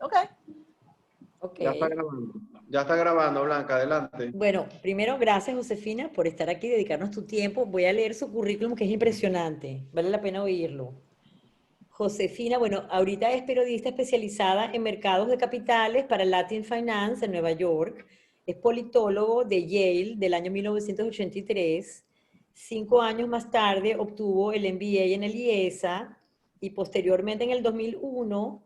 Ok. Ok. Ya está grabando. Ya está grabando, Blanca, adelante. Bueno, primero, gracias, Josefina, por estar aquí y dedicarnos tu tiempo. Voy a leer su currículum, que es impresionante. Vale la pena oírlo. Josefina, bueno, ahorita es periodista especializada en mercados de capitales para Latin Finance en Nueva York. Es politólogo de Yale del año 1983. 5 años más tarde obtuvo el MBA en el IESA y posteriormente en el 2001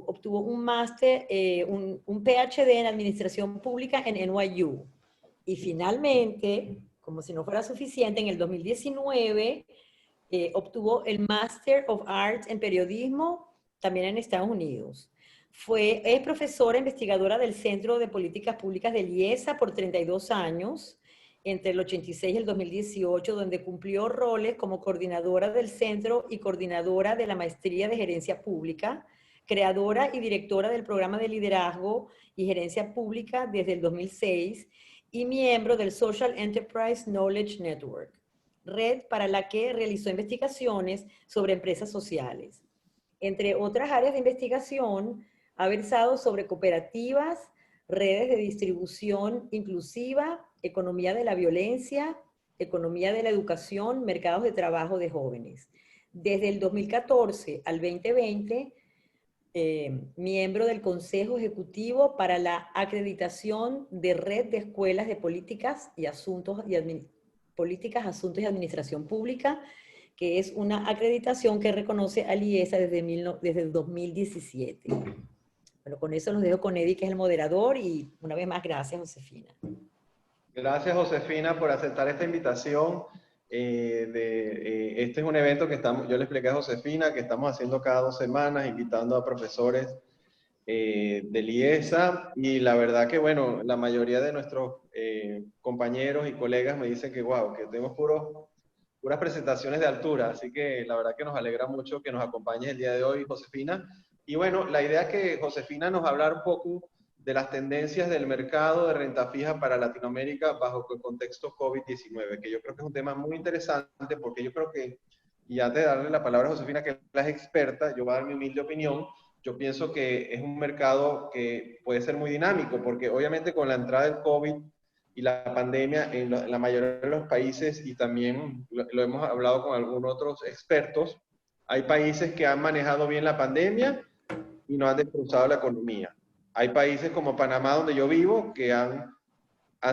obtuvo un máster, un PhD en Administración Pública en NYU. Y finalmente, como si no fuera suficiente, en el 2019 obtuvo el Master of Arts en Periodismo también en Estados Unidos. Es profesora investigadora del Centro de Políticas Públicas del IESA por 32 años, entre el 86 y el 2018, donde cumplió roles como coordinadora del centro y coordinadora de la Maestría de Gerencia Pública, creadora y directora del programa de liderazgo y gerencia pública desde el 2006 y miembro del Social Enterprise Knowledge Network, red para la que realizó investigaciones sobre empresas sociales. Entre otras áreas de investigación, ha versado sobre cooperativas, redes de distribución inclusiva, economía de la violencia, economía de la educación, mercados de trabajo de jóvenes. Desde el 2014 al 2020, miembro del Consejo Ejecutivo para la acreditación de Red de Escuelas de Políticas y Asuntos y Administración Pública, que es una acreditación que reconoce al IESA desde el 2017. Bueno, con eso los dejo con Eddie, que es el moderador, y una vez más, gracias, Josefina. Gracias, Josefina, por aceptar esta invitación. Este es un evento que yo le expliqué a Josefina, que estamos haciendo cada 2 semanas, invitando a profesores del IESA, y la verdad que, bueno, la mayoría de nuestros compañeros y colegas me dicen que, wow, que tenemos puras presentaciones de altura, así que la verdad que nos alegra mucho que nos acompañes el día de hoy, Josefina. Y bueno, la idea es que Josefina nos hablar un poco de las tendencias del mercado de renta fija para Latinoamérica bajo el contexto COVID-19, que yo creo que es un tema muy interesante, porque yo creo que, y antes de darle la palabra a Josefina, que es experta, yo voy a dar mi humilde opinión. Yo pienso que es un mercado que puede ser muy dinámico, porque obviamente con la entrada del COVID y la pandemia en la mayoría de los países, y también lo hemos hablado con algunos otros expertos, hay países que han manejado bien la pandemia y no han destrozado la economía. Hay países como Panamá, donde yo vivo, que han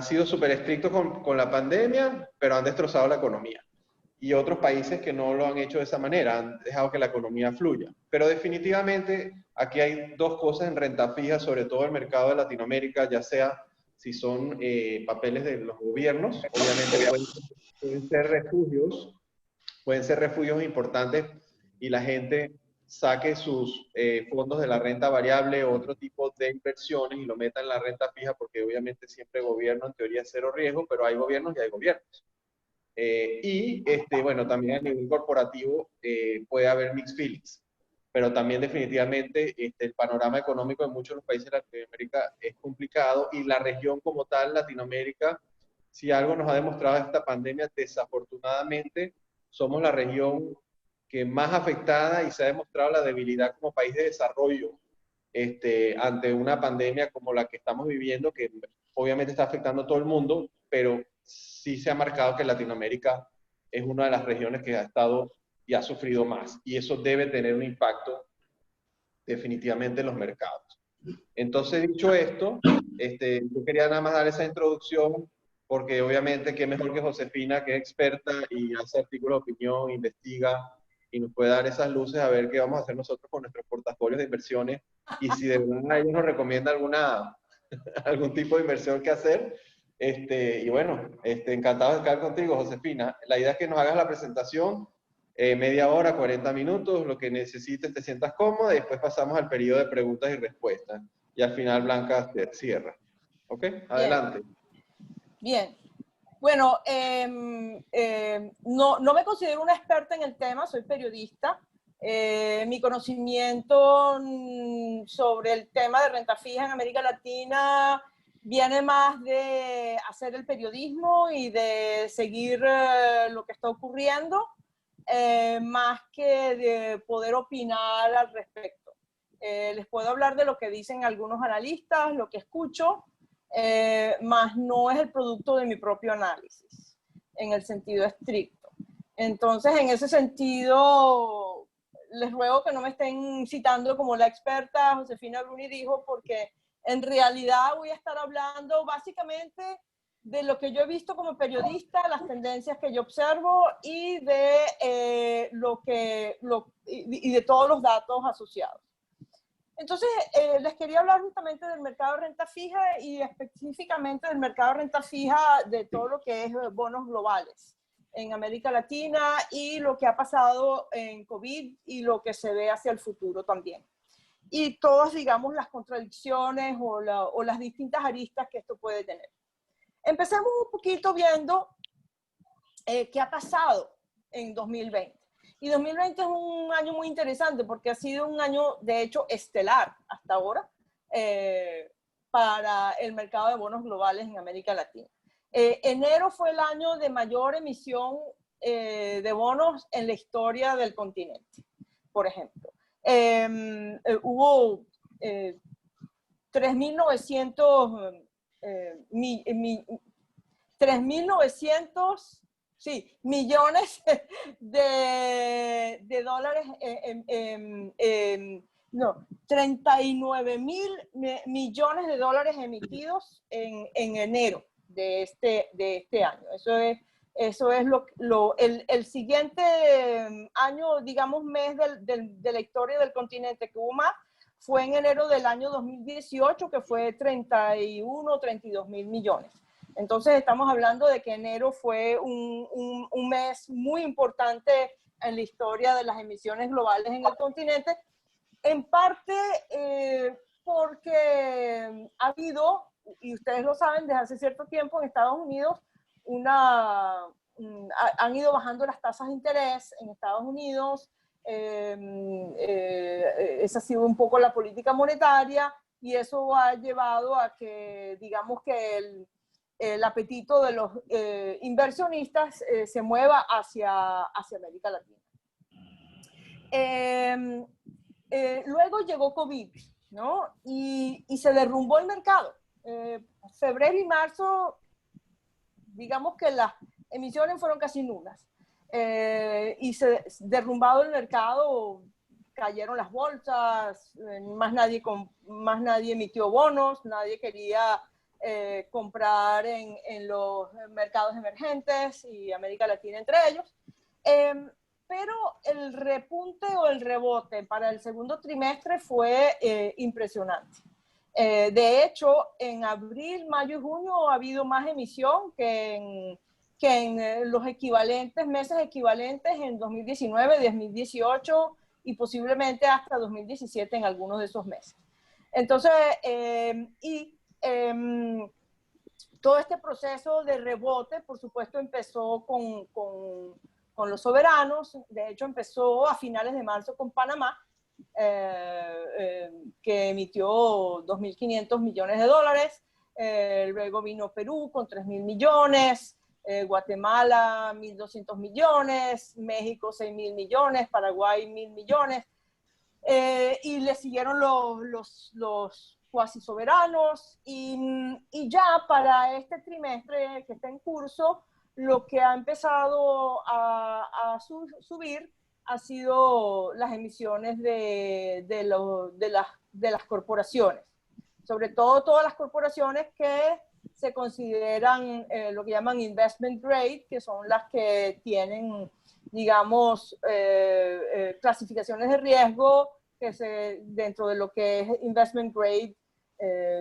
sido súper estrictos con la pandemia, pero han destrozado la economía. Y otros países que no lo han hecho de esa manera, han dejado que la economía fluya. Pero definitivamente aquí hay dos cosas en renta fija, sobre todo el mercado de Latinoamérica, ya sea si son papeles de los gobiernos, obviamente pueden ser refugios importantes, y la gente saque sus fondos de la renta variable o otro tipo de inversiones y lo meta en la renta fija, porque obviamente siempre gobierno en teoría es cero riesgo, pero hay gobiernos y hay gobiernos. Bueno, también a nivel corporativo puede haber mixed feelings, pero también definitivamente el panorama económico en muchos de los países de Latinoamérica es complicado, y la región como tal, Latinoamérica, si algo nos ha demostrado esta pandemia, desafortunadamente somos la región que más afectada, y se ha demostrado la debilidad como país de desarrollo ante una pandemia como la que estamos viviendo, que obviamente está afectando a todo el mundo, pero sí se ha marcado que Latinoamérica es una de las regiones que ha estado y ha sufrido más, y eso debe tener un impacto definitivamente en los mercados. Entonces, dicho esto, yo quería nada más dar esa introducción, porque obviamente qué mejor que Josefina, que es experta y hace artículos de opinión, investiga y nos puede dar esas luces a ver qué vamos a hacer nosotros con nuestros portafolios de inversiones, y si de verdad ellos nos recomienda algún tipo de inversión que hacer. Y bueno, encantado de estar contigo, Josefina. La idea es que nos hagas la presentación, media hora, 40 minutos, lo que necesites, te sientas cómoda, y después pasamos al periodo de preguntas y respuestas. Y al final Blanca cierra. ¿Ok? Adelante. Bien. Bueno, no me considero una experta en el tema, soy periodista. Mi conocimiento sobre el tema de renta fija en América Latina viene más de hacer el periodismo y de seguir lo que está ocurriendo, más que de poder opinar al respecto. Les puedo hablar de lo que dicen algunos analistas, lo que escucho, más no es el producto de mi propio análisis, en el sentido estricto. Entonces, en ese sentido, les ruego que no me estén citando como la experta Josefina Bruni dijo, porque en realidad voy a estar hablando básicamente de lo que yo he visto como periodista, las tendencias que yo observo y de, y de todos los datos asociados. Entonces, les quería hablar justamente del mercado de renta fija y específicamente del mercado de renta fija de todo lo que es bonos globales en América Latina y lo que ha pasado en COVID y lo que se ve hacia el futuro también. Y todas, digamos, las contradicciones o las distintas aristas que esto puede tener. Empecemos un poquito viendo qué ha pasado en 2020. Y 2020 es un año muy interesante porque ha sido un año, de hecho, estelar hasta ahora para el mercado de bonos globales en América Latina. Enero fue el año de mayor emisión de bonos en la historia del continente, por ejemplo. Hubo 3.900 millones de dólares, no, 39 mil millones de dólares emitidos en enero de este año. Eso es el siguiente año, digamos, mes de la historia del continente que hubo más, fue en enero del año 2018, que fue 31, 32 mil millones. Entonces estamos hablando de que enero fue un mes muy importante en la historia de las emisiones globales en el continente, en parte porque ha habido, y ustedes lo saben, desde hace cierto tiempo en Estados Unidos, han ido bajando las tasas de interés en Estados Unidos. Esa ha sido un poco la política monetaria y eso ha llevado a que, digamos que el apetito de los inversionistas se mueva hacia América Latina. Luego llegó COVID, ¿no? Y se derrumbó el mercado. Febrero y marzo, digamos que las emisiones fueron casi nulas. Y se derrumbado el mercado, cayeron las bolsas, más nadie emitió bonos, nadie quería comprar en los mercados emergentes y América Latina entre ellos. Pero el repunte o el rebote para el segundo trimestre fue impresionante. De hecho, en abril, mayo y junio ha habido más emisión que en los meses equivalentes en 2019, 2018 y posiblemente hasta 2017 en algunos de esos meses. Entonces, todo este proceso de rebote, por supuesto, empezó con los soberanos. De hecho, empezó a finales de marzo con Panamá, que emitió 2.500 millones de dólares. Luego vino Perú con 3.000 millones, Guatemala 1.200 millones, México 6.000 millones, Paraguay 1.000 millones. Y le siguieron los cuasi soberanos y ya para este trimestre que está en curso, lo que ha empezado a subir ha sido las emisiones de las corporaciones, sobre todo todas las corporaciones que se consideran lo que llaman investment grade, que son las que tienen, digamos, clasificaciones de riesgo dentro de lo que es investment grade,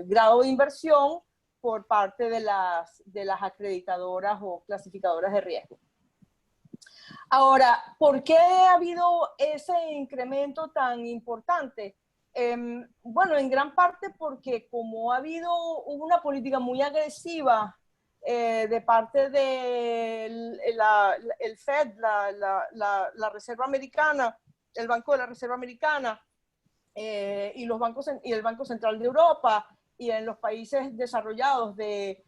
grado de inversión por parte de las acreditadoras o clasificadoras de riesgo. Ahora, ¿por qué ha habido ese incremento tan importante? Bueno, en gran parte porque como hubo una política muy agresiva de parte del Fed, la Reserva Americana, el Banco de la Reserva Americana y el Banco Central de Europa y en los países desarrollados de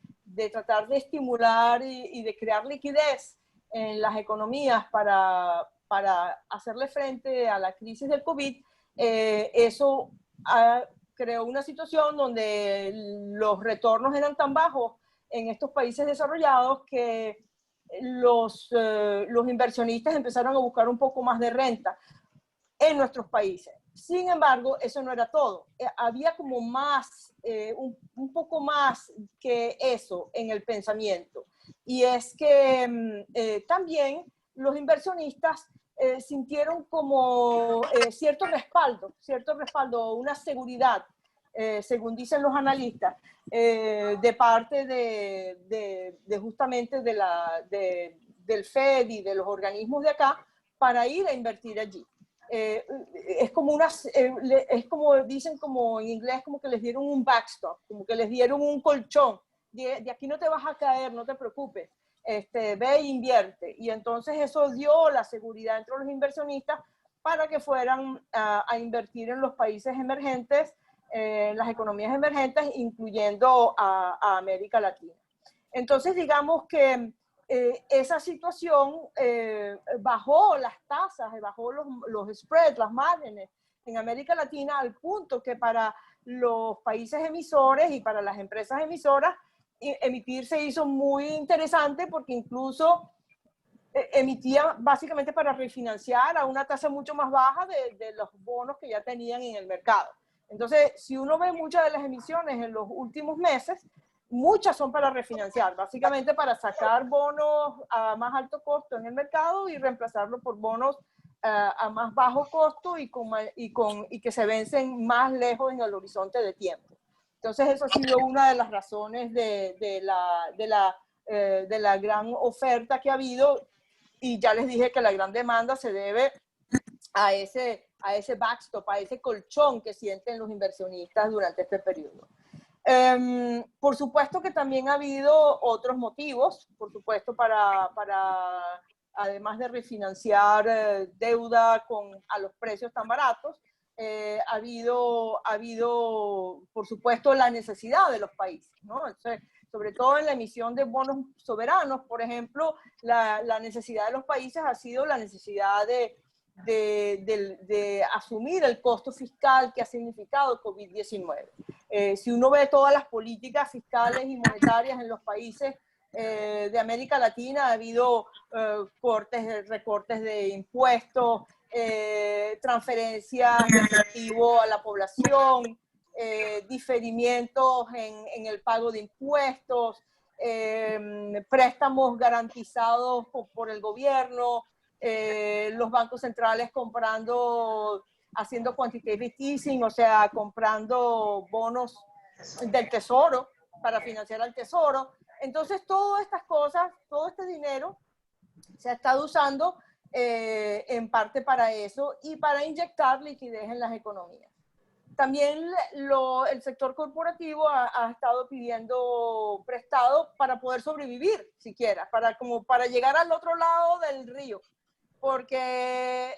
tratar de estimular y de crear liquidez en las economías para hacerle frente a la crisis del COVID, eso creó una situación donde los retornos eran tan bajos en estos países desarrollados que los inversionistas empezaron a buscar un poco más de renta en nuestros países. Sin embargo, eso no era todo. Había como más, un poco más que eso en el pensamiento. Y es que también los inversionistas sintieron como cierto respaldo, una seguridad, según dicen los analistas, de parte de justamente del FED y de los organismos de acá para ir a invertir allí. Es como dicen como en inglés, como que les dieron un backstop, como que les dieron un colchón. De aquí no te vas a caer, no te preocupes. Ve e invierte. Y entonces eso dio la seguridad entre los inversionistas para que fueran a invertir en los países emergentes, las economías emergentes, incluyendo a América Latina. Entonces, digamos que esa situación bajó las tasas, bajó los spreads, las márgenes en América Latina, al punto que para los países emisores y para las empresas emisoras, emitir se hizo muy interesante porque incluso emitía básicamente para refinanciar a una tasa mucho más baja de los bonos que ya tenían en el mercado. Entonces, si uno ve muchas de las emisiones en los últimos meses, muchas son para refinanciar, básicamente para sacar bonos a más alto costo en el mercado y reemplazarlo por bonos a más bajo costo y que se vencen más lejos en el horizonte de tiempo. Entonces, eso ha sido una de las razones de la gran oferta que ha habido, y ya les dije que la gran demanda se debe a ese backstop, a ese colchón que sienten los inversionistas durante este periodo. Por supuesto que también ha habido otros motivos, por supuesto, para además de refinanciar deuda a los precios tan baratos, ha habido, por supuesto, la necesidad de los países, ¿no? Entonces, sobre todo en la emisión de bonos soberanos, por ejemplo, la necesidad de los países ha sido la necesidad de asumir el costo fiscal que ha significado el COVID-19. Si uno ve todas las políticas fiscales y monetarias en los países de América Latina, ha habido recortes de impuestos, transferencias de efectivo a la población, diferimientos en el pago de impuestos, préstamos garantizados por el gobierno, los bancos centrales haciendo quantitative easing, o sea, comprando bonos del tesoro para financiar al tesoro. Entonces, todas estas cosas, todo este dinero se ha estado usando en parte para eso y para inyectar liquidez en las economías. También el sector corporativo ha estado pidiendo prestado para poder sobrevivir, siquiera, para llegar al otro lado del río. Porque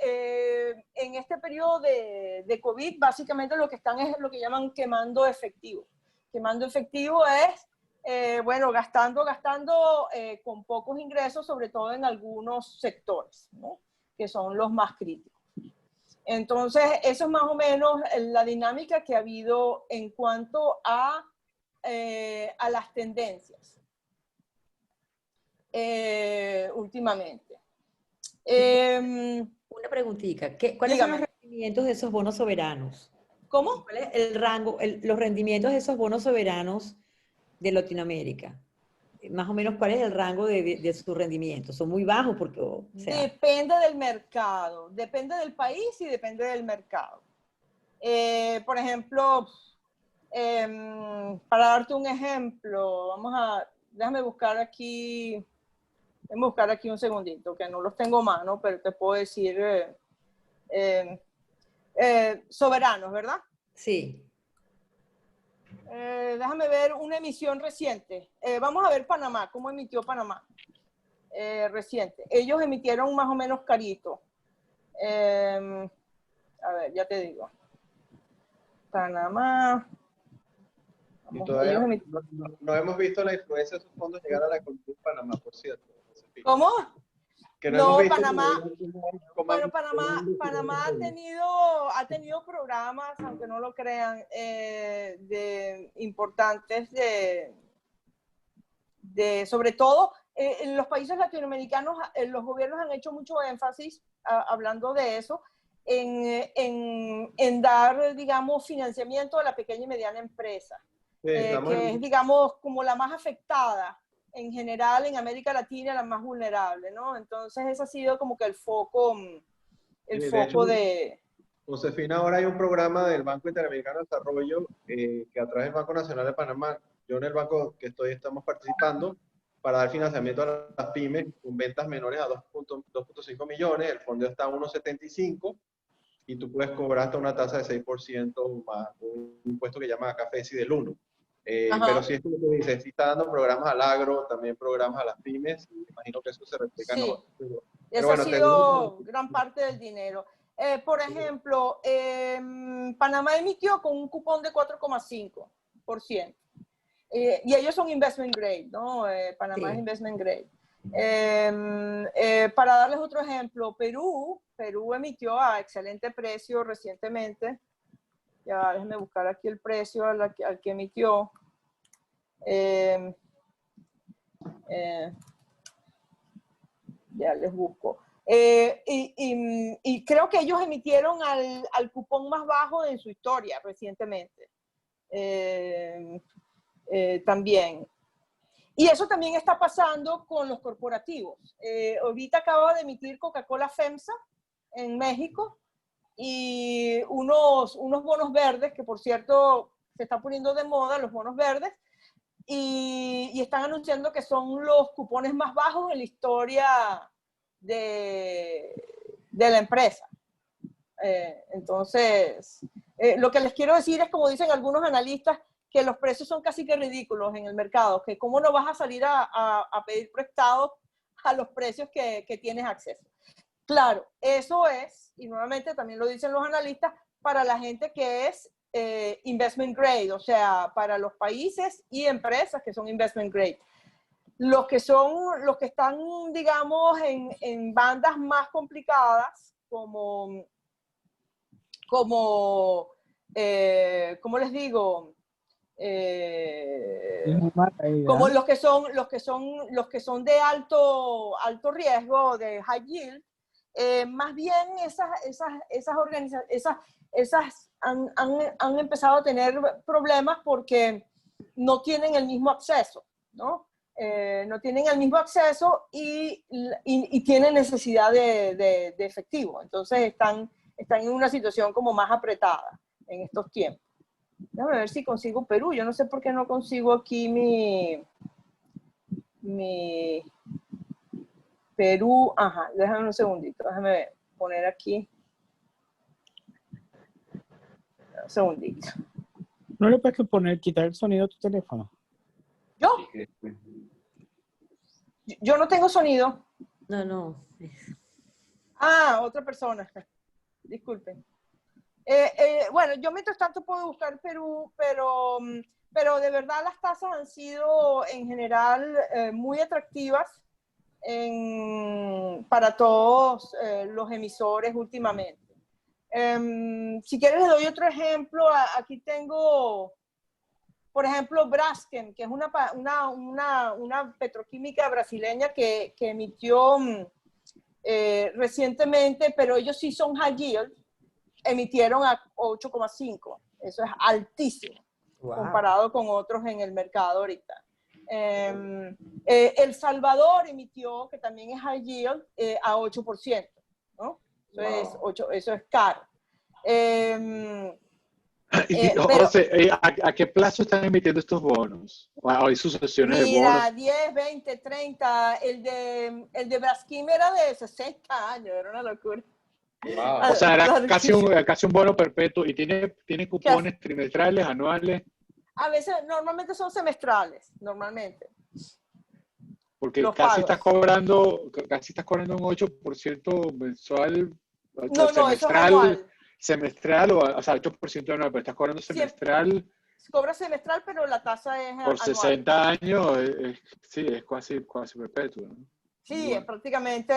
en este periodo de COVID, básicamente lo que están es lo que llaman quemando efectivo. Quemando efectivo es, bueno, gastando con pocos ingresos, sobre todo en algunos sectores, ¿no? Que son los más críticos. Entonces, eso es más o menos la dinámica que ha habido en cuanto a las tendencias últimamente. Una preguntita. ¿Cuáles son los rendimientos de esos bonos soberanos? ¿Cómo? ¿Cuál es el rango, los rendimientos de esos bonos soberanos de Latinoamérica? Más o menos, ¿cuál es el rango de su rendimiento? ¿Son muy bajos? Porque, depende del mercado, depende del país y depende del mercado. Por ejemplo, para darte un ejemplo, déjame buscar aquí un segundito, que no los tengo a mano, pero te puedo decir soberanos, ¿verdad? Sí. Déjame ver una emisión reciente. Vamos a ver Panamá, cómo emitió Panamá reciente. Ellos emitieron más o menos carito. A ver, ya te digo. Panamá. Y todavía no hemos visto la influencia de esos fondos llegar a la economía de Panamá, por cierto. ¿Cómo? que no hemos No, visto Panamá, cómo bueno, Panamá ha tenido programas, aunque no lo crean, importantes sobre todo en los países latinoamericanos, los gobiernos han hecho mucho énfasis, hablando de eso, en dar, digamos, financiamiento a la pequeña y mediana empresa, que es, digamos, como la más afectada en general en América Latina, la más vulnerable, ¿no? Entonces ese ha sido como que el foco de... Josefina, ahora hay un programa del Banco Interamericano de Desarrollo que a través del Banco Nacional de Panamá, yo en el banco que estamos participando para dar financiamiento a las pymes con ventas menores a 2.5 millones, el fondo está a 1.75 y tú puedes cobrar hasta una tasa de 6% más un impuesto que llama acá FESI del 1. Pero sí es como tú dices, sí está dando programas al agro, también programas a las pymes, y me imagino que eso se replica en otros. Pero esa bueno, ha sido gran parte del dinero. Por ejemplo, Panamá emitió con un cupón de 4,5%. Y ellos son investment grade, ¿no? Panamá es investment grade. Para darles otro ejemplo, Perú emitió a excelente precio recientemente. Ya, déjenme buscar aquí el precio al que emitió. Ya les busco. Y creo que ellos emitieron al cupón más bajo en su historia recientemente. También. Y eso también está pasando con los corporativos. Ahorita acaba de emitir Coca-Cola FEMSA en México y unos bonos verdes, que por cierto se está poniendo de moda, los bonos verdes, y están anunciando que son los cupones más bajos en la historia de la empresa. Entonces, lo que les quiero decir es, como dicen algunos analistas, que los precios son casi que ridículos en el mercado, que cómo no vas a salir a pedir prestado a los precios que tienes acceso. Claro, eso es, y nuevamente también lo dicen los analistas, para la gente que es investment grade, o sea, para los países y empresas que son investment grade. Los que están, digamos, en bandas más complicadas, como les digo, como los que son de alto riesgo, de high yield, más bien esas organizaciones han empezado a tener problemas porque no tienen el mismo acceso, ¿no? No tienen el mismo acceso y tienen necesidad de efectivo. Entonces están en una situación como más apretada en estos tiempos. Déjame ver si consigo Perú. Yo no sé por qué no consigo aquí mi Perú. Ajá, déjame un segundito. Déjame poner aquí. Un segundito. ¿No le puedes quitar el sonido a tu teléfono? ¿Yo? Yo no tengo sonido. No. Ah, otra persona. Disculpen. Bueno, yo mientras tanto puedo buscar Perú, pero de verdad las tasas han sido en general muy atractivas para todos los emisores últimamente. Si quieres les doy otro ejemplo. Aquí tengo, por ejemplo, Braskem, que es una petroquímica brasileña que emitió recientemente, pero ellos sí son high yield, emitieron a 8,5. Eso es altísimo, wow, comparado con otros en el mercado ahorita. El Salvador emitió, que también es high yield, a 8%, ¿no? Eso es caro. José, ¿a qué plazo están emitiendo estos bonos? ¿Hay sucesiones de bonos? Mira, 10, 20, 30. El de Braskem era de 60 años, era una locura. Wow. O sea, era casi un bono perpetuo. ¿Y tiene cupones trimestrales, anuales? A veces, normalmente son semestrales, normalmente. Porque casi estás cobrando un 8% mensual, no, semestral, eso es anual. Semestral, o sea, 8% anual, pero estás cobrando semestral. Cobra semestral, pero la tasa es por anual. 60 años, sí, es casi perpetuo, ¿no? Sí, es prácticamente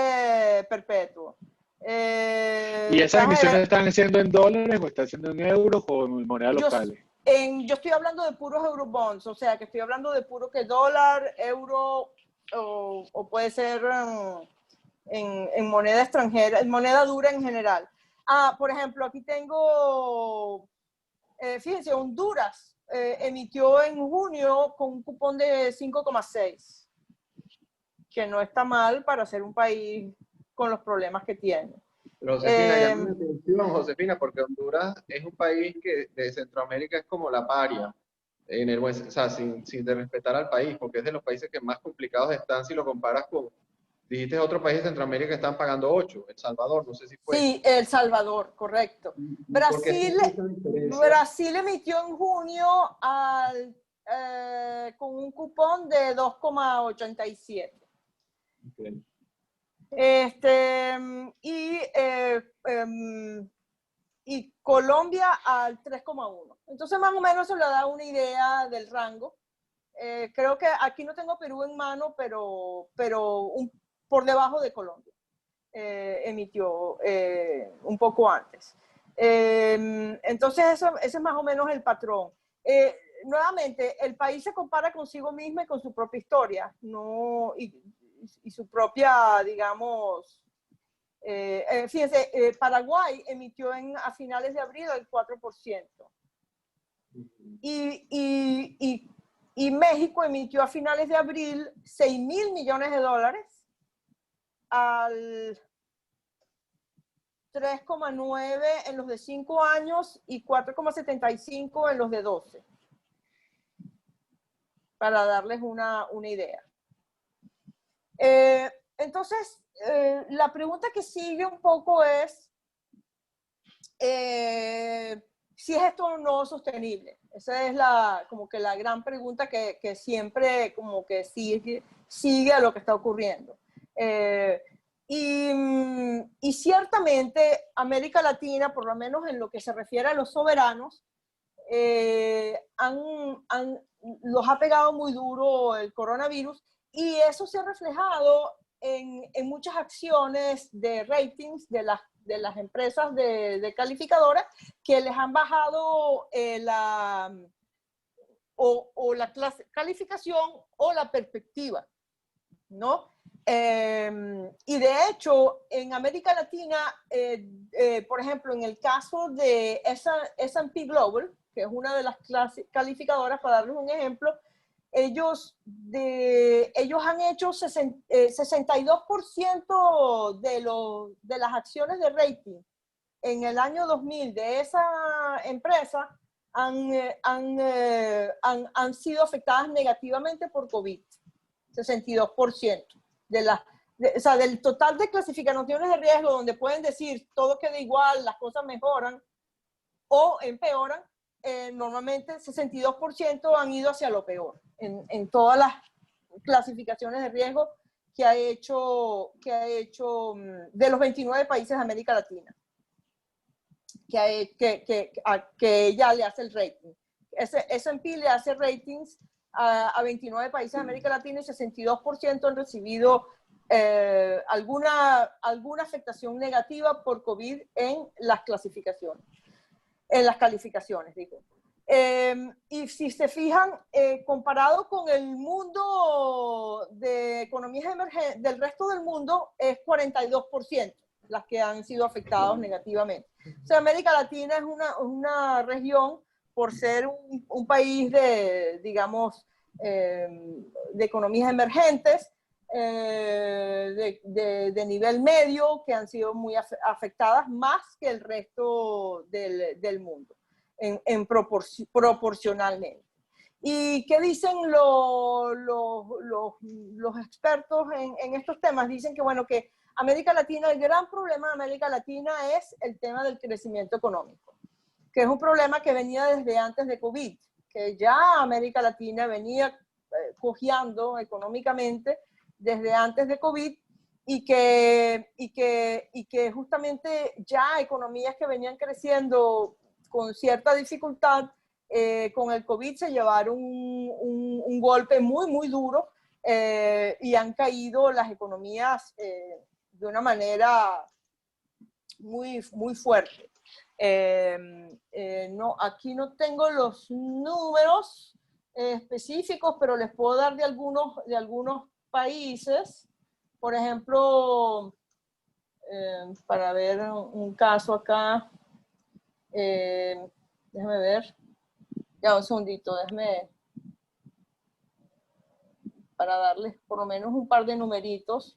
perpetuo. ¿Y esas emisiones están siendo en dólares o están siendo en euros o en moneda local? Yo estoy hablando de puros eurobonds, o sea, que estoy hablando de puro que dólar, euro, o puede ser en moneda extranjera, en moneda dura en general. Por ejemplo, aquí tengo, fíjense, Honduras emitió en junio con un cupón de 5,6, que no está mal para ser un país con los problemas que tiene. Pero Josefina, llama la atención, Josefina, porque Honduras es un país que de Centroamérica es como la paria, en el buen, o sea, sin de respetar al país, porque es de los países que más complicados están si lo comparas con, dijiste otro país de Centroamérica que están pagando 8, El Salvador, no sé si fue. Sí, El Salvador, correcto. Brasil emitió en junio con un cupón de 2,87. Okay. Y Colombia al 3,1. Entonces, más o menos se le da una idea del rango. Creo que aquí no tengo Perú en mano, pero por debajo de Colombia. Emitió un poco antes. Entonces, ese es más o menos el patrón. Nuevamente, el país se compara consigo mismo y con su propia historia, ¿no? Y su propia, digamos, fíjense, Paraguay emitió a finales de abril el 4%. Y México emitió a finales de abril 6.000 millones de dólares al 3,9 en los de 5 años y 4,75 en los de 12. Para darles una idea. Entonces, la pregunta que sigue un poco es si es esto o no sostenible. Esa es como que la gran pregunta que siempre como que sigue a lo que está ocurriendo. Y ciertamente América Latina, por lo menos en lo que se refiere a los soberanos, los ha pegado muy duro el coronavirus, y eso se ha reflejado en muchas acciones de ratings de las empresas de calificadoras que les han bajado la calificación o la perspectiva, ¿no? Y de hecho, en América Latina, por ejemplo, en el caso de S&P Global, que es una de las calificadoras, para darles un ejemplo, ellos han hecho 62% de las acciones de rating en el año 2000 de esa empresa han sido afectadas negativamente por COVID. 62%. O sea, del total de clasificaciones de riesgo, donde pueden decir todo queda igual, las cosas mejoran o empeoran, normalmente el 62% han ido hacia lo peor en todas las clasificaciones de riesgo que ha hecho de los 29 países de América Latina que ella le hace el rating. S&P le hace ratings a 29 países de América Latina y 62% han recibido alguna afectación negativa por COVID en las clasificaciones. En las calificaciones, digo. Y si se fijan, comparado con el mundo de economías emergentes, del resto del mundo, es 42% las que han sido afectadas negativamente. O sea, América Latina es una región, por ser un país de, digamos, de economías emergentes, de nivel medio, que han sido muy afectadas más que el resto del mundo, proporcionalmente. ¿Y qué dicen los expertos en estos temas? Dicen que, bueno, que América Latina, el gran problema de América Latina es el tema del crecimiento económico, que es un problema que venía desde antes de COVID, que ya América Latina venía cojeando económicamente desde antes de COVID, y que justamente ya economías que venían creciendo con cierta dificultad, con el COVID se llevaron un golpe muy, muy duro, y han caído las economías de una manera muy, muy fuerte. No, aquí no tengo los números específicos, pero les puedo dar de algunos países. Por ejemplo, para ver un caso acá, déjame ver, ya un segundito, déjame, para darles por lo menos un par de numeritos.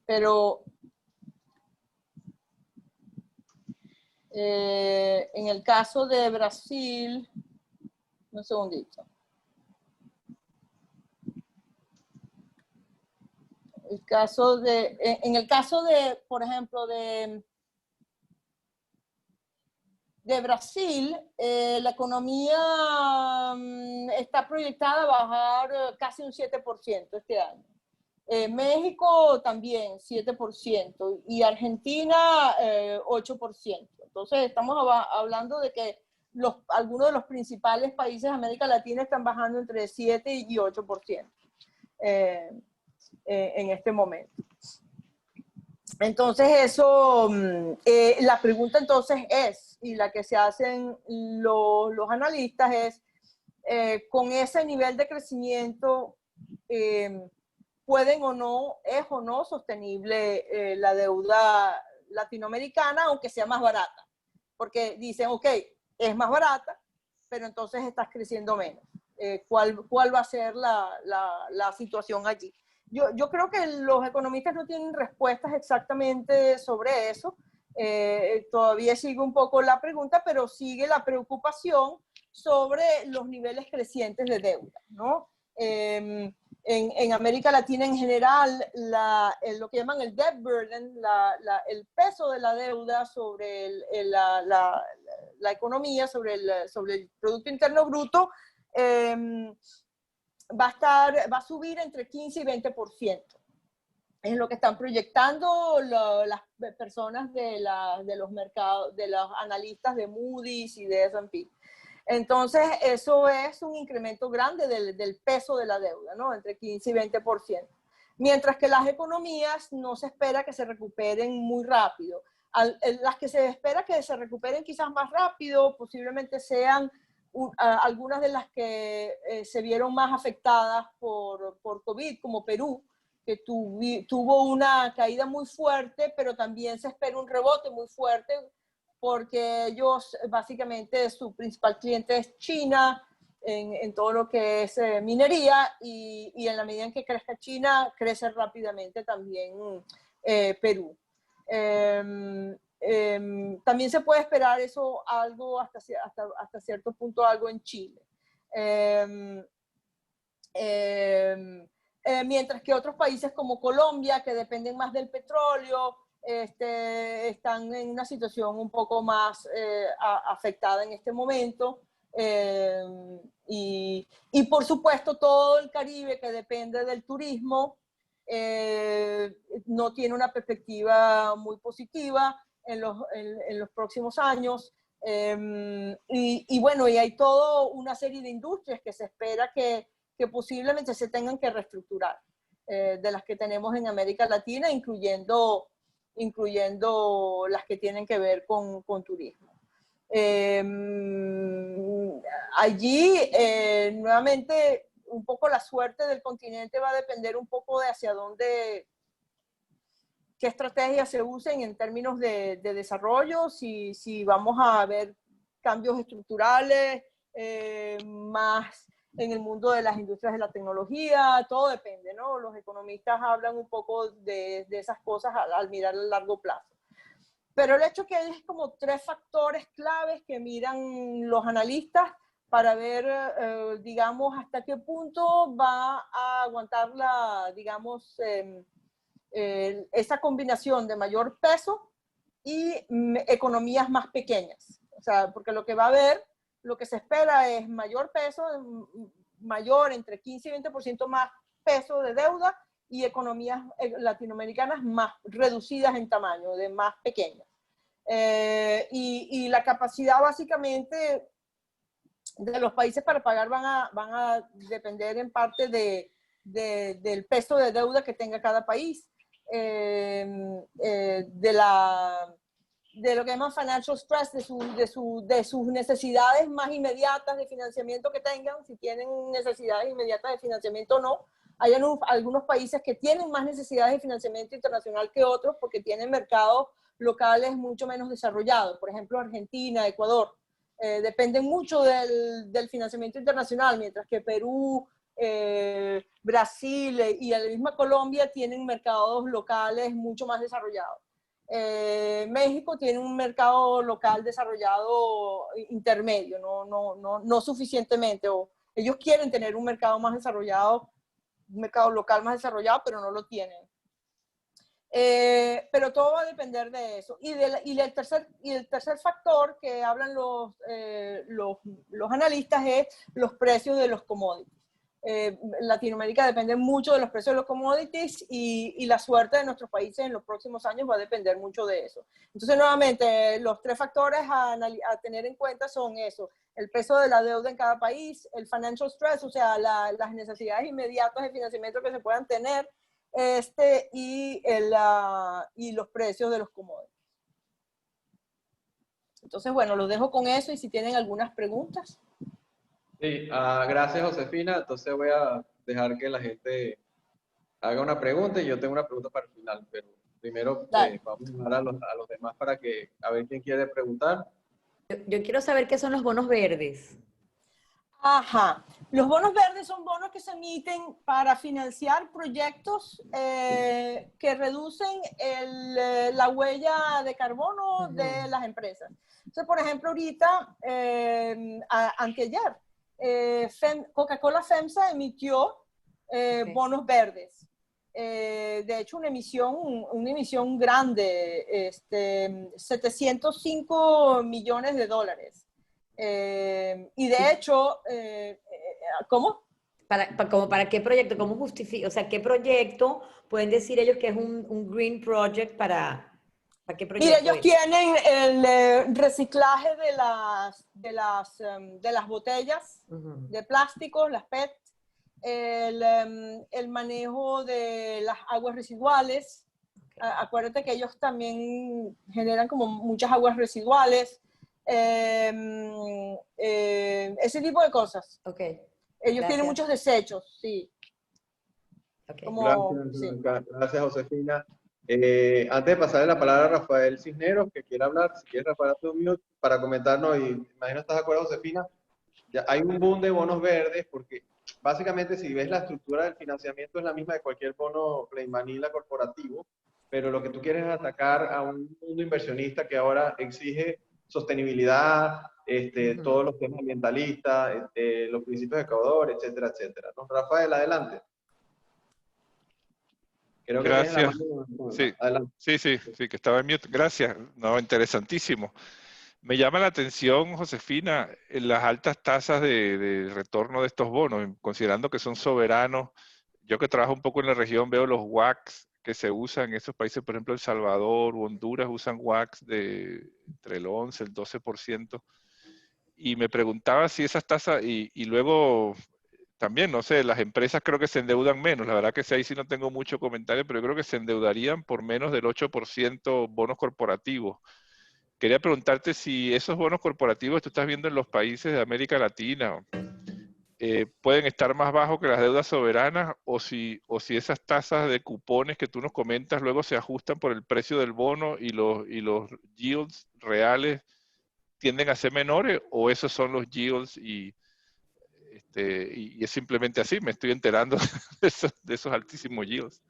Pero en el caso de Brasil, un segundito. En el caso de, por ejemplo, de Brasil, la economía está proyectada a bajar casi un 7% este año. México también 7% y Argentina 8%. Entonces estamos hablando de que algunos de los principales países de América Latina están bajando entre 7 y 8% en este momento. Entonces eso, la pregunta entonces es, y la que se hacen los analistas es, con ese nivel de crecimiento, ¿pueden o no, es o no sostenible la deuda latinoamericana, aunque sea más barata? Porque dicen, ok, es más barata, pero entonces estás creciendo menos. ¿Cuál va a ser la situación allí? Yo creo que los economistas no tienen respuestas exactamente sobre eso. Todavía sigue un poco la pregunta, pero sigue la preocupación sobre los niveles crecientes de deuda, ¿no? En América Latina en general, lo que llaman el debt burden, el peso de la deuda sobre la economía, sobre el Producto Interno Bruto, va a subir entre 15 y 20%. Es lo que están proyectando las personas de los mercados, de los analistas de Moody's y de S&P. Entonces, eso es un incremento grande del peso de la deuda, ¿no? Entre 15 y 20%. Mientras que las economías no se espera que se recuperen muy rápido. Las que se espera que se recuperen quizás más rápido, posiblemente sean algunas de las que se vieron más afectadas por COVID, como Perú, que tuvo una caída muy fuerte, pero también se espera un rebote muy fuerte, porque ellos, básicamente, su principal cliente es China, en todo lo que es minería, y en la medida en que crezca China, crece rápidamente también Perú. También se puede esperar eso, algo hasta cierto punto, algo en Chile. Mientras que otros países como Colombia, que dependen más del petróleo, están en una situación un poco más afectada en este momento. Y por supuesto todo el Caribe, que depende del turismo, no tiene una perspectiva muy positiva en los próximos años. Y bueno, y hay toda una serie de industrias que se espera que posiblemente se tengan que reestructurar, de las que tenemos en América Latina, incluyendo las que tienen que ver con turismo. Allí, nuevamente, un poco la suerte del continente va a depender un poco de hacia dónde, qué estrategias se usen en términos de desarrollo, si vamos a ver cambios estructurales más en el mundo de las industrias de la tecnología, todo depende, ¿no? Los economistas hablan un poco de esas cosas al mirar a largo plazo. Pero el hecho que hay como 3 factores claves que miran los analistas para ver, digamos, hasta qué punto va a aguantar digamos, esa combinación de mayor peso y economías más pequeñas. O sea, porque lo que va a haber, lo que se espera es mayor peso, mayor entre 15 y 20% más peso de deuda, y economías latinoamericanas más reducidas en tamaño, de más pequeñas. Y la capacidad básicamente de los países para pagar van a depender en parte del peso de deuda que tenga cada país, de lo que llaman financial stress, de sus necesidades más inmediatas de financiamiento que tengan, si tienen necesidades inmediatas de financiamiento o no. Hay algunos países que tienen más necesidades de financiamiento internacional que otros porque tienen mercados locales mucho menos desarrollados. Por ejemplo, Argentina, Ecuador, dependen mucho del financiamiento internacional, mientras que Perú, Brasil y la misma Colombia tienen mercados locales mucho más desarrollados. México tiene un mercado local desarrollado intermedio, no suficientemente. O ellos quieren tener un mercado más desarrollado, un mercado local más desarrollado, pero no lo tienen. Pero todo va a depender de eso. Y el tercer factor que hablan los analistas es los precios de los commodities. Latinoamérica depende mucho de los precios de los commodities y la suerte de nuestros países en los próximos años va a depender mucho de eso. Entonces, nuevamente, los tres factores a tener en cuenta son eso: el peso de la deuda en cada país, el financial stress, o sea, las necesidades inmediatas de financiamiento que se puedan tener, y los precios de los commodities. Entonces, bueno, los dejo con eso y si tienen algunas preguntas. Sí, gracias Josefina. Entonces voy a dejar que la gente haga una pregunta y yo tengo una pregunta para el final, pero primero vamos a dejar a los demás para que a ver quién quiere preguntar. Yo quiero saber qué son los bonos verdes. Ajá. Los bonos verdes son bonos que se emiten para financiar proyectos que reducen la huella de carbono de las empresas. Entonces, por ejemplo, ahorita, anteayer, Coca-Cola FEMSA emitió bonos verdes. De hecho, una emisión grande, $705 millones. Y de hecho, ¿cómo? ¿Para qué proyecto? ¿Cómo justifica? O sea, ¿qué proyecto pueden decir ellos que es un green project para qué proyecto? Mira, ellos tienen el reciclaje de las botellas de plástico, las PET, el manejo de las aguas residuales. Acuérdate que ellos también generan como muchas aguas residuales. Ese tipo de cosas. Okay. Ellos tienen muchos desechos, sí. Okay. Gracias, Josefina. Antes de pasarle la palabra a Rafael Cisneros, que quiere hablar, si quieres, Rafael, un minuto para comentarnos, y imagino estás de acuerdo, Josefina, ya hay un boom de bonos verdes, porque básicamente si ves la estructura del financiamiento es la misma de cualquier bono plain vanilla corporativo, pero lo que tú quieres es atacar a un mundo inversionista que ahora exige sostenibilidad, todos los temas ambientalistas, los principios de caudor, etcétera, etcétera, ¿no? Rafael, adelante. Creo que gracias. tienes la mano. Sí, adelante. sí, que estaba en mute. Gracias. No, interesantísimo. Me llama la atención, Josefina, las altas tasas de retorno de estos bonos, considerando que son soberanos. Yo que trabajo un poco en la región veo los WACs que se usan en esos países, por ejemplo, El Salvador o Honduras usan WACs de entre el 11 y el 12%. Y me preguntaba si esas tasas, y luego también, no sé, las empresas creo que se endeudan menos. La verdad que ahí sí no tengo mucho comentario, pero yo creo que se endeudarían por menos del 8% bonos corporativos. Quería preguntarte si esos bonos corporativos que tú estás viendo en los países de América Latina pueden estar más bajos que las deudas soberanas o si esas tasas de cupones que tú nos comentas luego se ajustan por el precio del bono y los yields reales tienden a ser menores o esos son los yields y es simplemente así, me estoy enterando de esos altísimos yields.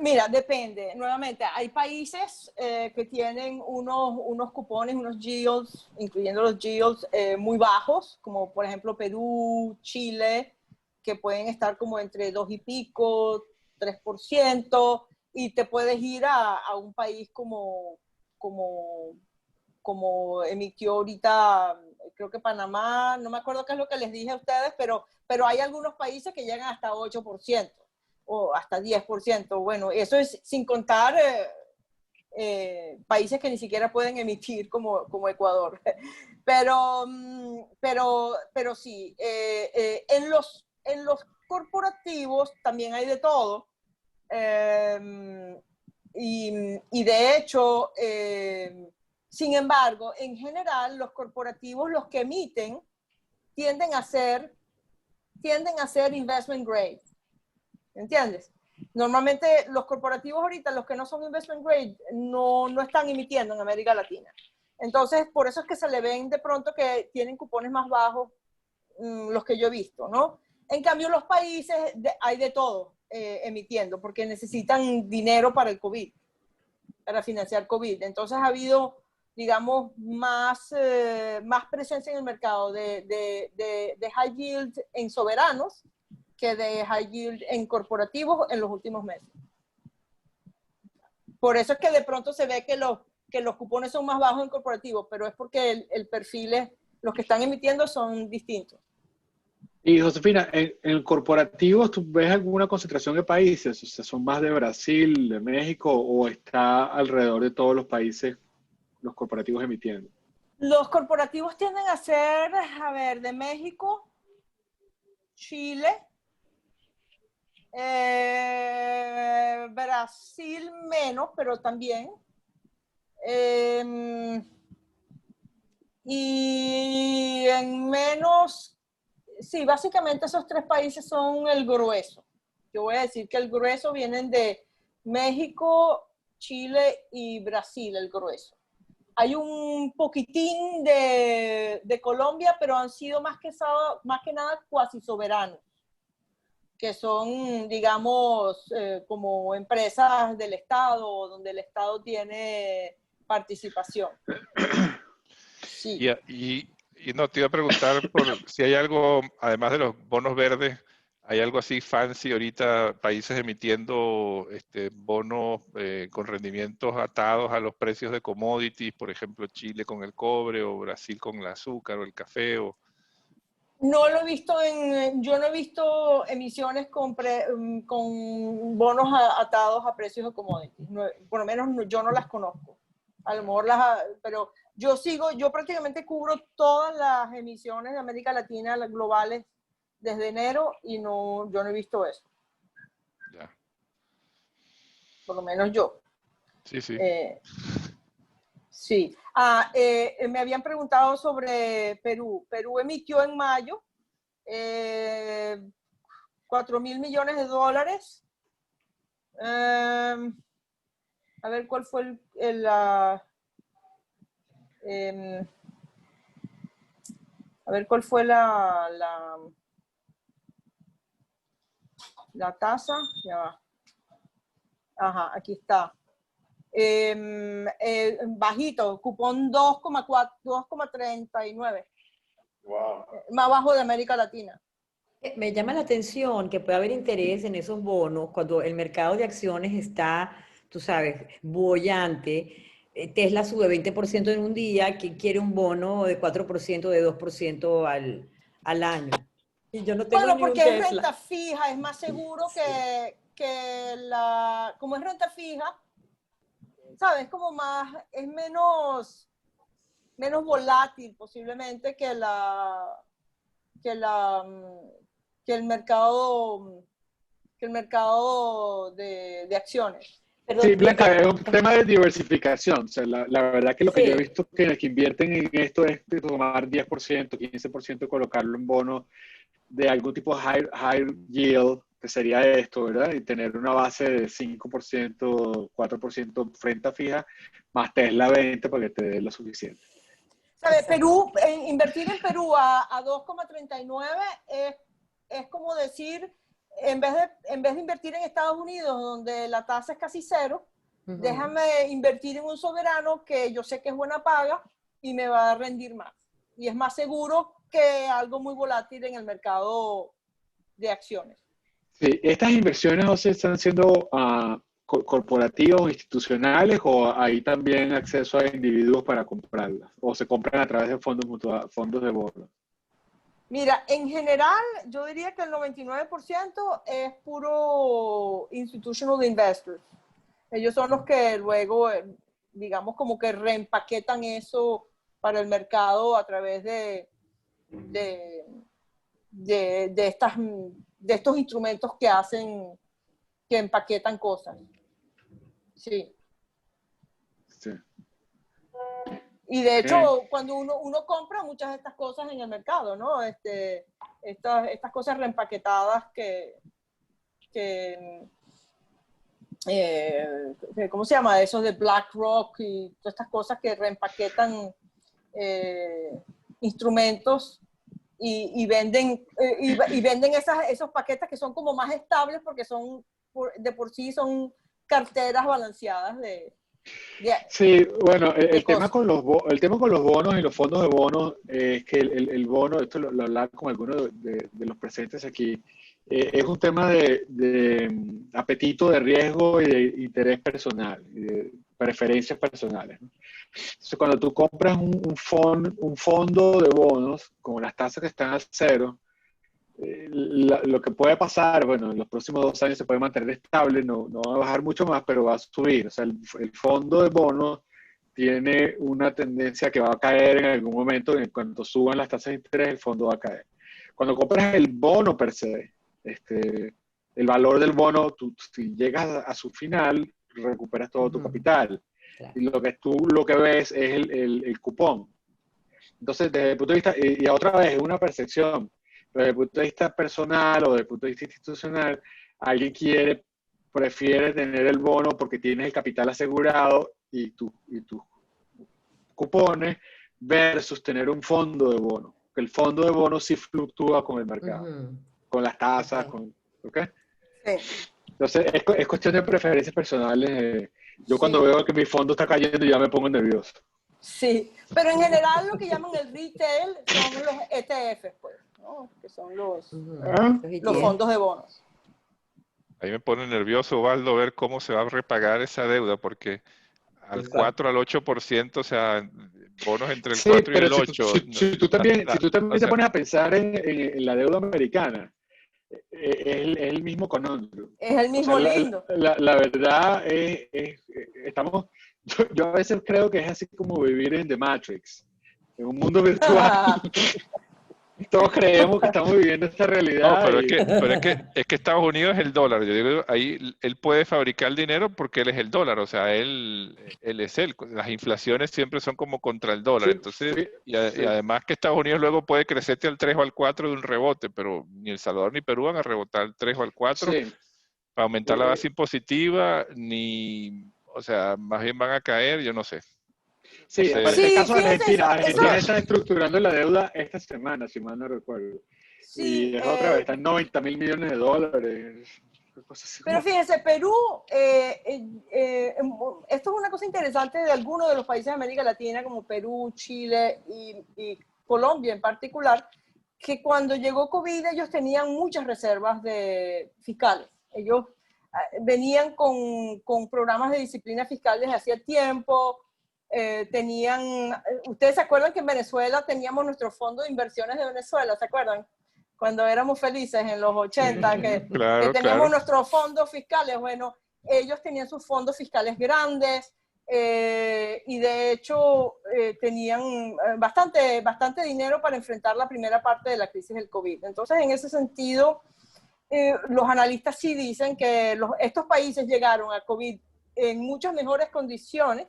Mira, depende. Nuevamente, hay países que tienen unos cupones, unos yields, incluyendo los yields muy bajos, como por ejemplo Perú, Chile, que pueden estar como entre 2 y pico, 3%, y te puedes ir a un país como emitió ahorita, creo que Panamá, no me acuerdo qué es lo que les dije a ustedes, pero hay algunos países que llegan hasta 8%. O hasta 10%. Bueno, eso es sin contar países que ni siquiera pueden emitir como Ecuador. Pero sí, en los corporativos también hay de todo. Y de hecho, sin embargo, en general, los corporativos, los que emiten, tienden a ser investment grade. ¿Entiendes? Normalmente los corporativos ahorita, los que no son investment grade, no están emitiendo en América Latina. Entonces, por eso es que se le ven de pronto que tienen cupones más bajos, los que yo he visto, ¿no? En cambio, los países hay de todo emitiendo, porque necesitan dinero para el COVID, para financiar COVID. Entonces ha habido, digamos, más presencia en el mercado de high yield en soberanos que de high yield en corporativos en los últimos meses. Por eso es que de pronto se ve que los cupones son más bajos en corporativos, pero es porque el perfil es, los que están emitiendo son distintos. Y Josefina, en corporativos, ¿tú ves alguna concentración de países? O sea, ¿son más de Brasil, de México, o está alrededor de todos los países los corporativos emitiendo? Los corporativos tienden a ser, a ver, de México, Chile, Brasil menos, pero también. Y en menos, sí, básicamente esos tres países son el grueso. Yo voy a decir que el grueso vienen de México, Chile y Brasil, el grueso. Hay un poquitín de Colombia, pero han sido más que nada cuasi soberanos, que son, digamos, como empresas del Estado, donde el Estado tiene participación. Sí. Y no, te iba a preguntar por si hay algo, además de los bonos verdes, ¿hay algo así fancy ahorita, países emitiendo bonos con rendimientos atados a los precios de commodities, por ejemplo, Chile con el cobre o Brasil con el azúcar o el café? No lo he visto yo no he visto emisiones con bonos atados a precios de commodities. No, por lo menos yo no las conozco. A lo mejor pero yo prácticamente cubro todas las emisiones de América Latina, las globales, desde enero, y yo no he visto eso. Ya. Por lo menos yo. Sí, sí. Sí. Me habían preguntado sobre Perú. Perú emitió en mayo $4,000 millones. A ver cuál fue a ver cuál fue la tasa. Ya va. Ajá, aquí está. Bajito, cupón 2,39. Wow. Más bajo de América Latina. Me llama la atención que puede haber interés en esos bonos cuando el mercado de acciones está, tú sabes, boyante. Tesla sube 20% en un día, que quiere un bono de 4%, de 2% al año. Y yo no tengo Bueno, ni un porque es Tesla. renta fija, es más seguro Sí. como es renta fija, ¿sabes? Como es menos volátil posiblemente que el mercado de acciones. Perdón, Sí, Blanca, es un tema de diversificación. O sea, la verdad que lo que yo he sí. visto que invierten en esto es de tomar 10%, 15% y colocarlo en bonos de algún tipo de high yield, que sería esto, ¿verdad? Y tener una base de 5%, 4% renta fija, más Tesla 20 para que te dé lo suficiente. ¿Sabes? Invertir en Perú a 2,39 es como decir, en vez de invertir en Estados Unidos, donde la tasa es casi cero, déjame invertir en un soberano que yo sé que es buena paga y me va a rendir más. Y es más seguro que algo muy volátil en el mercado de acciones. Sí, ¿estas inversiones, José, están siendo corporativos, institucionales, o hay también acceso a individuos para comprarlas? ¿O se compran a través de fondos de bonos? Mira, en general, yo diría que el 99% es puro institutional investors. Ellos son los que luego, digamos, como que reempaquetan eso para el mercado a través de estos instrumentos que empaquetan cosas. Sí. Sí. Y de hecho, cuando uno compra muchas de estas cosas en el mercado, ¿no? Estas cosas reempaquetadas ¿cómo se llama? Esos de BlackRock y todas estas cosas que reempaquetan instrumentos y venden, y venden esos paquetes que son como más estables porque son de por sí son carteras balanceadas Sí, bueno, el tema cosas. con el tema con los bonos y los fondos de bonos es que el bono, esto lo hablaba con algunos de los presentes aquí, es un tema de apetito de riesgo y de interés personal, y de preferencias personales, ¿no? Entonces, cuando tú compras un fondo de bonos, con las tasas que están al cero, lo que puede pasar, bueno, en los próximos 2 años se puede mantener estable, no va a bajar mucho más, pero va a subir. O sea, el fondo de bonos tiene una tendencia que va a caer en algún momento, en cuanto suban las tasas de interés, el fondo va a caer. Cuando compras el bono per se, el valor del bono, si llegas a su final, recuperas todo tu capital. Claro. Y lo que ves es el cupón. Entonces, desde el punto de vista, y otra vez, es una percepción. Pero desde el punto de vista personal o desde el punto de vista institucional, alguien prefiere tener el bono porque tienes el capital asegurado y tus cupones versus tener un fondo de bono. Que el fondo de bono sí fluctúa con el mercado, con las tasas, ¿ok? Sí. Entonces, es cuestión de preferencias personales. Yo Sí. cuando veo que mi fondo está cayendo ya me pongo nervioso. Sí, pero en general lo que llaman el retail son los ETFs, pues, ¿no? Que son los fondos de bonos. Ahí me pone nervioso, Osvaldo, ver cómo se va a repagar esa deuda, porque al 4 al 8%, o sea, bonos entre el 4 y el 8. Si tú también te pones a pensar en la deuda americana, es el mismo conundrum. Es el mismo lindo. La verdad estamos, yo a veces creo que es así como vivir en The Matrix, en un mundo virtual. Todos creemos que estamos viviendo esta realidad. No, pero es que Estados Unidos es el dólar. Yo digo, ahí él puede fabricar dinero porque él es el dólar. O sea, él es él. Las inflaciones siempre son como contra el dólar. Sí, Entonces, y además que Estados Unidos luego puede crecerte al 3 o al 4 de un rebote, pero ni El Salvador ni Perú van a rebotar al 3 o al 4 para aumentar la base impositiva, o sea, más bien van a caer, yo no sé. Sí, aparte el caso de Argentina. Argentina está estructurando la deuda esta semana, si mal no recuerdo. Sí, y es otra vez, están 90.000 millones de dólares. Pero fíjense, Perú, esto es una cosa interesante de algunos de los países de América Latina, como Perú, Chile y Colombia en particular, que cuando llegó COVID ellos tenían muchas reservas fiscales. Ellos venían con programas de disciplina fiscal desde hacía tiempo. Ustedes se acuerdan que en Venezuela teníamos nuestro fondo de inversiones de Venezuela, ¿se acuerdan? Cuando éramos felices en los 80, que teníamos nuestros fondos fiscales. Bueno, ellos tenían sus fondos fiscales grandes y de hecho tenían bastante dinero para enfrentar la primera parte de la crisis del COVID. Entonces, en ese sentido, los analistas sí dicen que estos países llegaron a COVID en muchas mejores condiciones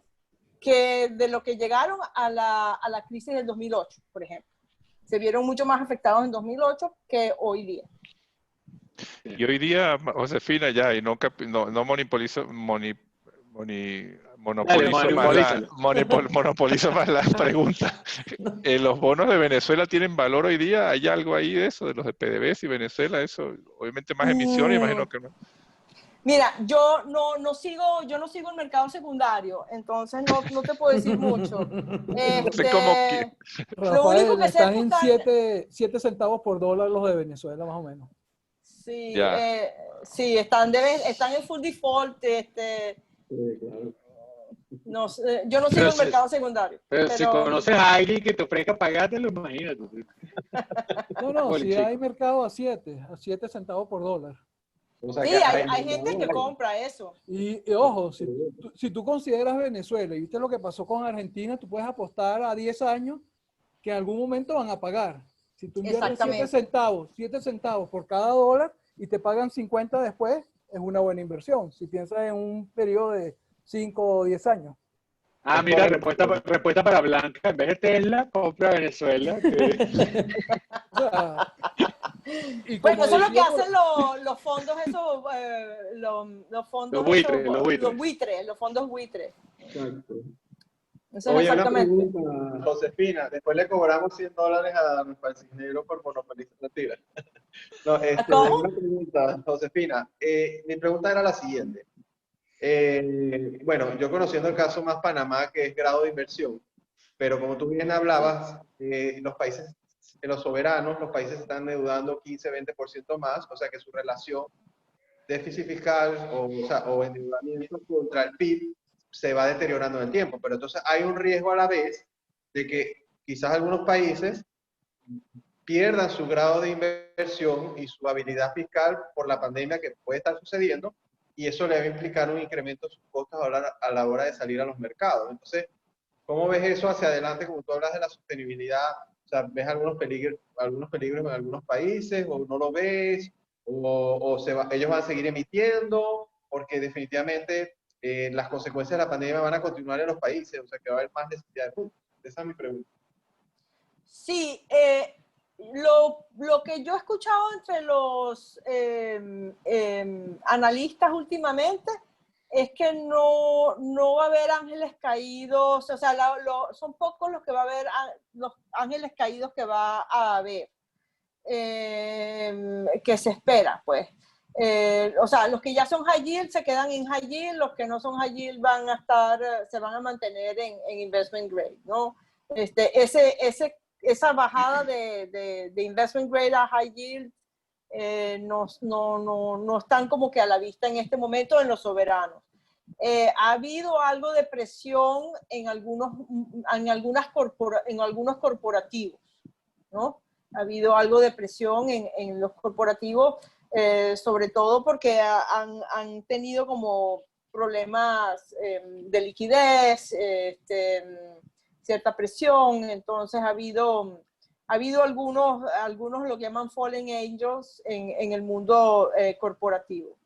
que de lo que llegaron a la crisis del 2008, por ejemplo. Se vieron mucho más afectados en 2008 que hoy día. Y hoy día, Josefina, ya, y no monopolizo más la pregunta. ¿Los bonos de Venezuela tienen valor hoy día? ¿Hay algo ahí de eso, de los de PDVSA y Venezuela? Eso, obviamente más emisiones, imagino que no. Mira, yo no sigo el mercado secundario, entonces no te puedo decir mucho. No sé cómo que... Rafael, lo único que están en 7 centavos por dólar los de Venezuela, más o menos. Sí, sí, están en full default. Claro. No, yo no sigo el mercado secundario. Pero si conoces a alguien que te ofrezca pagártelo, imagínate. No, sí hay mercado a 7 centavos por dólar. O sea Sí, que hay gente que compra eso. Y ojo, si tú consideras Venezuela y viste lo que pasó con Argentina, tú puedes apostar a 10 años que en algún momento van a pagar. Si tú inviertes Exactamente. 7 centavos por cada dólar y te pagan 50 después, es una buena inversión. Si piensas en un periodo de 5 o 10 años. Ah, mira, respuesta para Blanca. En vez de Tesla, compra Venezuela. O sea, y Bueno, como eso es lo que decía por, hacen los fondos, esos, los fondos, Los buitres, esos, los buitres. los buitres, los fondos buitres. Exacto. Eso es Oye, una exactamente. pregunta, Josefina. Después le cobramos $100 a Rafael Cisneros por monopolizar la tira. No, ¿Cómo? una pregunta, Josefina. Mi pregunta era la siguiente. Bueno, yo conociendo el caso más Panamá, que es grado de inversión, pero como tú bien hablabas, los países, los soberanos, los países están endeudando 15-20% más, o sea que su relación déficit fiscal o endeudamiento contra el PIB se va deteriorando en el tiempo. Pero entonces hay un riesgo a la vez de que quizás algunos países pierdan su grado de inversión y su habilidad fiscal por la pandemia que puede estar sucediendo, y eso le va a implicar un incremento de sus costos a la hora de salir a los mercados. Entonces, ¿cómo ves eso hacia adelante? Como tú hablas de la sostenibilidad, o sea, ¿ves algunos peligros en algunos países o no lo ves? ¿O ellos van a seguir emitiendo? Porque definitivamente las consecuencias de la pandemia van a continuar en los países, o sea, que va a haber más necesidad de fondos. Esa es mi pregunta. Sí, lo que yo he escuchado entre los analistas últimamente es que no va a haber ángeles caídos, o sea, son pocos los que va a haber, los ángeles caídos que va a haber, que se espera, pues. O sea, los que ya son high yield se quedan en high yield, los que no son high yield van a estar, se van a mantener en investment grade, ¿no? Esa bajada de investment grade a high yield no están como que a la vista en este momento en los soberanos. Ha habido algo de presión en algunos corporativos, ¿no? Ha habido algo de presión en los corporativos, sobre todo porque han tenido como problemas de liquidez, cierta presión, entonces ha habido algunos lo que llaman fallen angels en el mundo corporativo,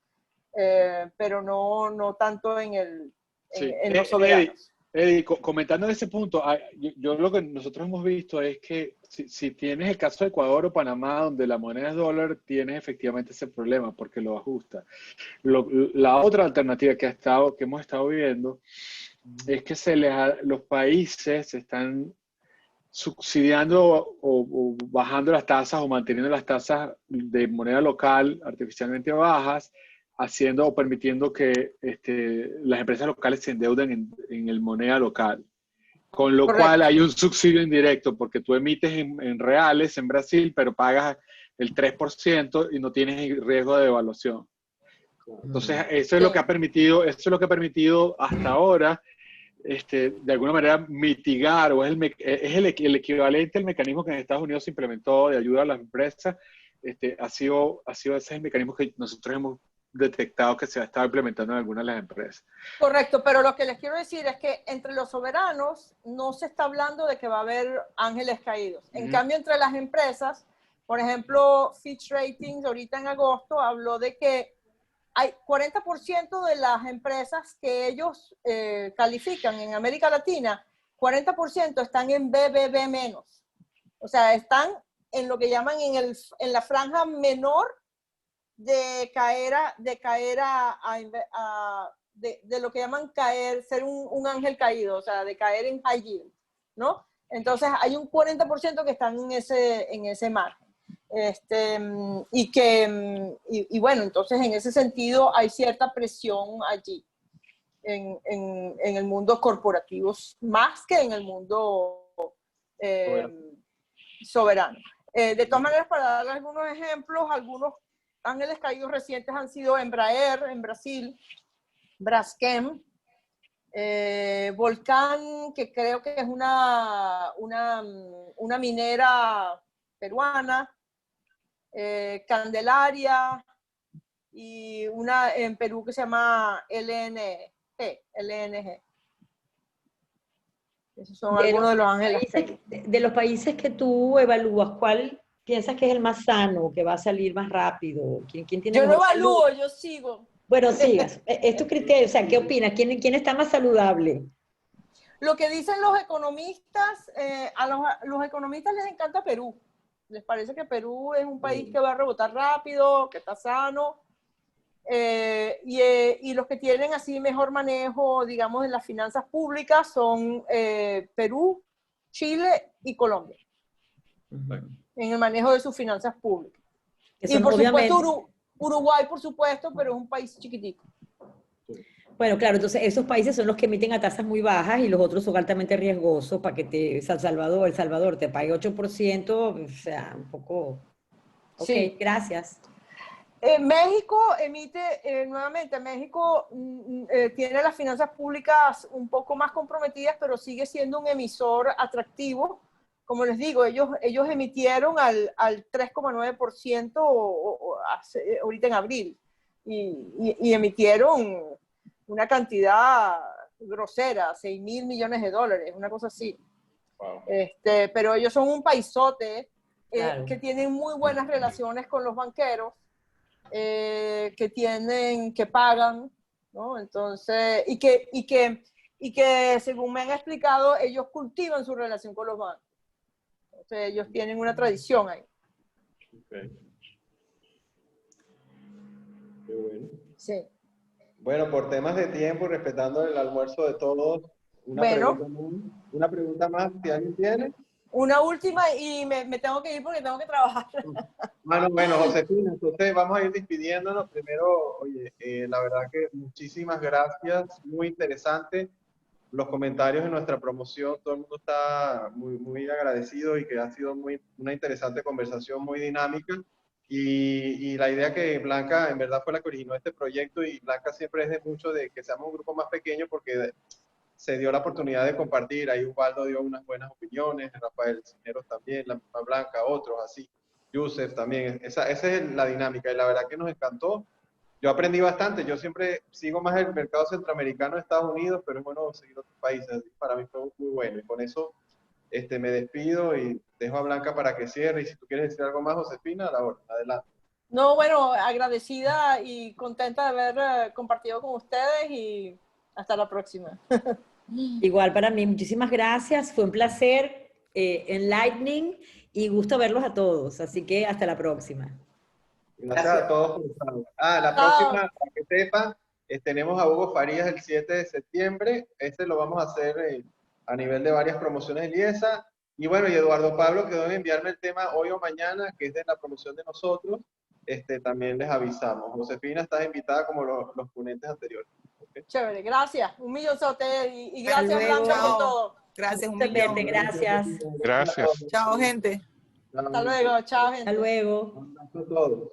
pero no tanto en Sí. los soberanos. Eddie, comentando ese punto, yo lo que nosotros hemos visto es que si tienes el caso de Ecuador o Panamá, donde la moneda es dólar, tienes efectivamente ese problema porque lo ajusta. La otra alternativa que hemos estado viendo es que los países están subsidiando o bajando las tasas o manteniendo las tasas de moneda local artificialmente bajas, haciendo o permitiendo que las empresas locales se endeuden en el moneda local. Con lo Correcto. cual hay un subsidio indirecto, porque tú emites en reales en Brasil, pero pagas el 3% y no tienes riesgo de devaluación. Entonces, eso es lo que ha permitido hasta ahora, de alguna manera mitigar, o es el equivalente al mecanismo que en Estados Unidos se implementó de ayuda a las empresas. Ha sido ese el mecanismo que nosotros hemos detectado que se ha estado implementando en algunas de las empresas. Correcto, pero lo que les quiero decir es que entre los soberanos no se está hablando de que va a haber ángeles caídos. En cambio, entre las empresas, por ejemplo, Fitch Ratings ahorita en agosto habló de que hay 40% de las empresas que ellos califican en América Latina, 40% están en BBB menos. O sea, están en lo que llaman en la franja menor de lo que llaman ser un ángel caído, o sea, de caer en high yield, ¿no? Entonces hay un 40% que están en ese margen. Y bueno, entonces en ese sentido hay cierta presión allí en el mundo corporativo, más que en el mundo soberano. De todas maneras, para darle algunos ejemplos, algunos ángeles caídos recientes han sido Embraer en Brasil, Braskem, Volcán, que creo que es una minera peruana, Candelaria, y una en Perú que se llama LNG. Esos son algunos de los ángeles. De los países que tú evalúas, ¿cuál piensas que es el más sano, que va a salir más rápido? ¿Quién tiene Yo no mejor salud? evalúo, yo sigo. Bueno, sigas. Es tu criterio. O sea, ¿qué opinas? ¿Quién está más saludable? Lo que dicen los economistas, los economistas les encanta Perú. Les parece que Perú es un país que va a rebotar rápido, que está sano. Y los que tienen así mejor manejo, digamos, de las finanzas públicas son Perú, Chile y Colombia. En el manejo de sus finanzas públicas. Y por supuesto Uruguay, por supuesto, pero es un país chiquitico. Bueno, claro, entonces esos países son los que emiten a tasas muy bajas y los otros son altamente riesgosos para que El Salvador te pague 8%, o sea, un poco... Ok, sí. Gracias. México emite, nuevamente, México tiene las finanzas públicas un poco más comprometidas, pero sigue siendo un emisor atractivo. Como les digo, ellos emitieron al 3,9% ahorita en abril y emitieron una cantidad grosera, 6.000 millones de dólares, una cosa así. Wow. Pero ellos son un paisote Claro. que tienen muy buenas relaciones con los banqueros, que pagan, ¿no? Entonces, y que según me han explicado, ellos cultivan su relación con los bancos. Entonces, ellos tienen una tradición ahí. Okay. Qué bueno. Sí. Bueno, por temas de tiempo y respetando el almuerzo de todos, una pregunta más, si alguien tiene. Una última y me tengo que ir porque tengo que trabajar. Bueno, Josefina, entonces vamos a ir despidiéndonos. Primero, oye, la verdad que muchísimas gracias, muy interesante. Los comentarios en nuestra promoción, todo el mundo está muy, muy agradecido y que ha sido una interesante conversación, muy dinámica. Y la idea que Blanca en verdad fue la que originó este proyecto, y Blanca siempre es de mucho de que seamos un grupo más pequeño porque se dio la oportunidad de compartir. Ahí Ubaldo dio unas buenas opiniones, Rafael Cisneros también, la misma Blanca, otros así, Yusef también. Esa es la dinámica y la verdad que nos encantó. Yo aprendí bastante. Yo siempre sigo más el mercado centroamericano de Estados Unidos, pero es bueno seguir otros países. Para mí fue muy bueno y con eso me despido y dejo a Blanca para que cierre. Y si tú quieres decir algo más, Josefina, a la hora, adelante. No, bueno, agradecida y contenta de haber compartido con ustedes y hasta la próxima. Igual para mí, muchísimas gracias. Fue un placer, enlightening y gusto verlos a todos. Así que hasta la próxima. Gracias a todos por estar. La próxima, para que sepan, tenemos a Hugo Farías el 7 de septiembre. Lo vamos a hacer a nivel de varias promociones de IESA. Y bueno, y Eduardo Pablo quedó en enviarme el tema hoy o mañana, que es de la promoción de nosotros. También les avisamos. Josefina, estás invitada como los ponentes anteriores. ¿Okay? Chévere, gracias. Un millonzote y gracias, Blanca, por todo. Gracias, un millón. Gracias. Gracias. Chao, gente. Hasta luego, chao, gente. Hasta luego. Un abrazo a todos.